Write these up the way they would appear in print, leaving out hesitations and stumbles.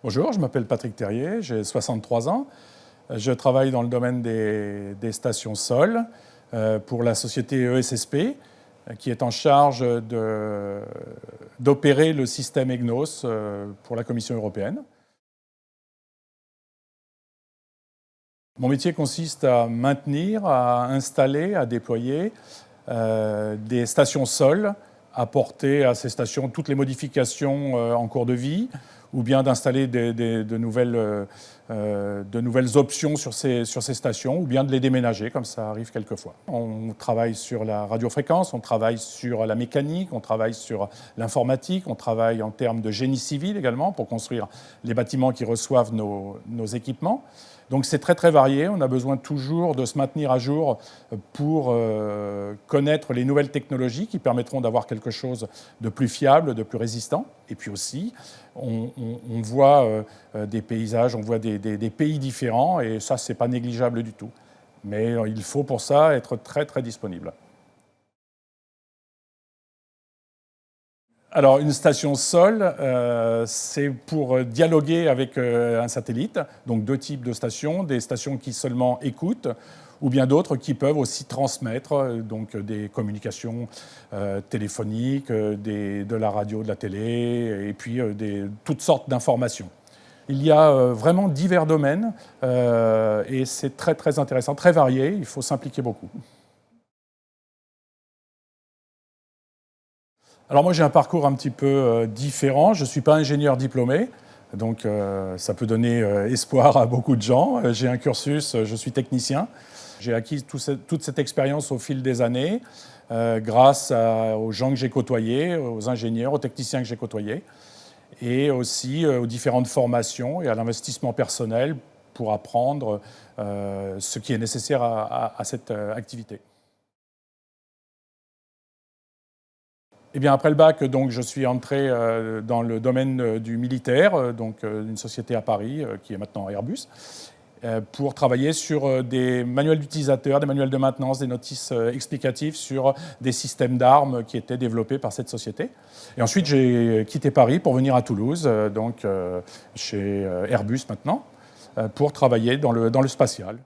Bonjour, je m'appelle Patrick Terrier, j'ai 63 ans. Je travaille dans le domaine des stations sol pour la société ESSP qui est en charge d'opérer le système EGNOS pour la Commission européenne. Mon métier consiste à maintenir, à installer, à déployer des stations sol, apporter à ces stations toutes les modifications en cours de vie, ou bien d'installer de nouvelles options sur ces stations, ou bien de les déménager, comme ça arrive quelquefois. On travaille sur la radiofréquence, on travaille sur la mécanique, on travaille sur l'informatique, on travaille en termes de génie civil également, pour construire les bâtiments qui reçoivent nos équipements. Donc c'est très très varié, on a besoin toujours de se maintenir à jour pour connaître les nouvelles technologies qui permettront d'avoir quelque chose de plus fiable, de plus résistant. Et puis aussi, on voit des paysages, on voit des pays différents et ça, c'est pas négligeable du tout. Mais il faut pour ça être très très disponible. Alors, une station sol, c'est pour dialoguer avec un satellite, donc deux types de stations, des stations qui seulement écoutent, ou bien d'autres qui peuvent aussi transmettre donc des communications téléphoniques, de la radio, de la télé, et puis toutes sortes d'informations. Il y a vraiment divers domaines, et c'est très très intéressant, très varié, il faut s'impliquer beaucoup. Alors moi j'ai un parcours un petit peu différent, je ne suis pas ingénieur diplômé, donc ça peut donner espoir à beaucoup de gens. J'ai un cursus, je suis technicien. J'ai acquis toute cette expérience au fil des années grâce aux gens que j'ai côtoyés, aux ingénieurs, aux techniciens que j'ai côtoyés, et aussi aux différentes formations et à l'investissement personnel pour apprendre ce qui est nécessaire à cette activité. Eh bien, après le bac, donc, je suis entré dans le domaine du militaire, donc une société à Paris qui est maintenant Airbus, pour travailler sur des manuels d'utilisateurs, des manuels de maintenance, des notices explicatives sur des systèmes d'armes qui étaient développés par cette société. Et ensuite, j'ai quitté Paris pour venir à Toulouse, donc chez Airbus maintenant, pour travailler dans le spatial.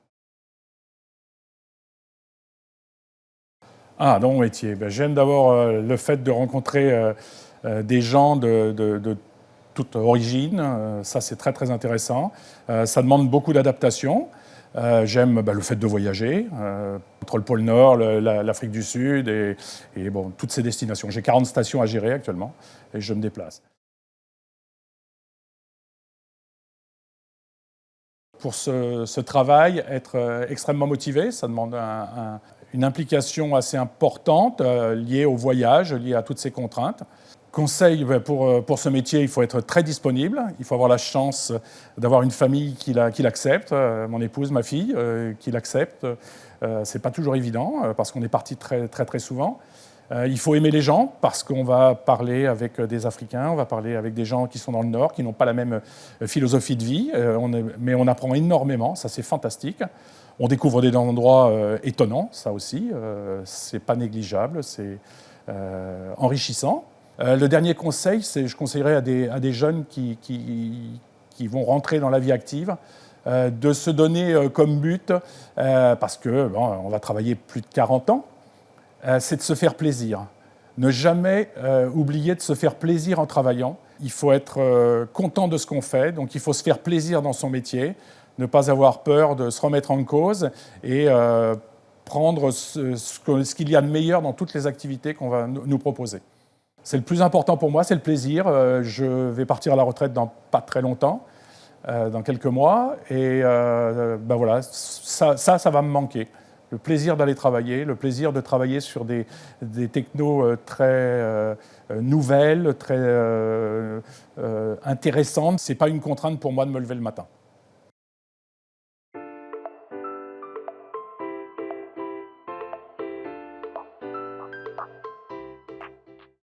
Ah, dans mon métier, j'aime d'abord le fait de rencontrer des gens de toute origine. Ça, c'est très, très intéressant. Ça demande beaucoup d'adaptation. J'aime le fait de voyager entre le pôle Nord, l'Afrique du Sud et bon, toutes ces destinations. J'ai 40 stations à gérer actuellement et je me déplace. Pour ce travail, être extrêmement motivé, ça demande une implication assez importante liée au voyage, liée à toutes ces contraintes. Conseil, pour ce métier, il faut être très disponible. Il faut avoir la chance d'avoir une famille qui l'accepte, mon épouse, ma fille, qui l'accepte. C'est pas toujours évident parce qu'on est parti très, très, très souvent. Il faut aimer les gens parce qu'on va parler avec des Africains, on va parler avec des gens qui sont dans le Nord, qui n'ont pas la même philosophie de vie, mais on apprend énormément, ça c'est fantastique. On découvre des endroits étonnants, ça aussi, c'est pas négligeable, c'est enrichissant. Le dernier conseil, je conseillerais à des jeunes qui vont rentrer dans la vie active, de se donner comme but, parce que on va travailler plus de 40 ans, c'est de se faire plaisir. Ne jamais oublier de se faire plaisir en travaillant. Il faut être content de ce qu'on fait, donc il faut se faire plaisir dans son métier, ne pas avoir peur de se remettre en cause et prendre ce qu'il y a de meilleur dans toutes les activités qu'on va nous proposer. C'est le plus important pour moi, c'est le plaisir. Je vais partir à la retraite dans pas très longtemps, dans quelques mois, et voilà, ça va me manquer. Le plaisir d'aller travailler, le plaisir de travailler sur des technos très nouvelles, très intéressantes. Ce n'est pas une contrainte pour moi de me lever le matin.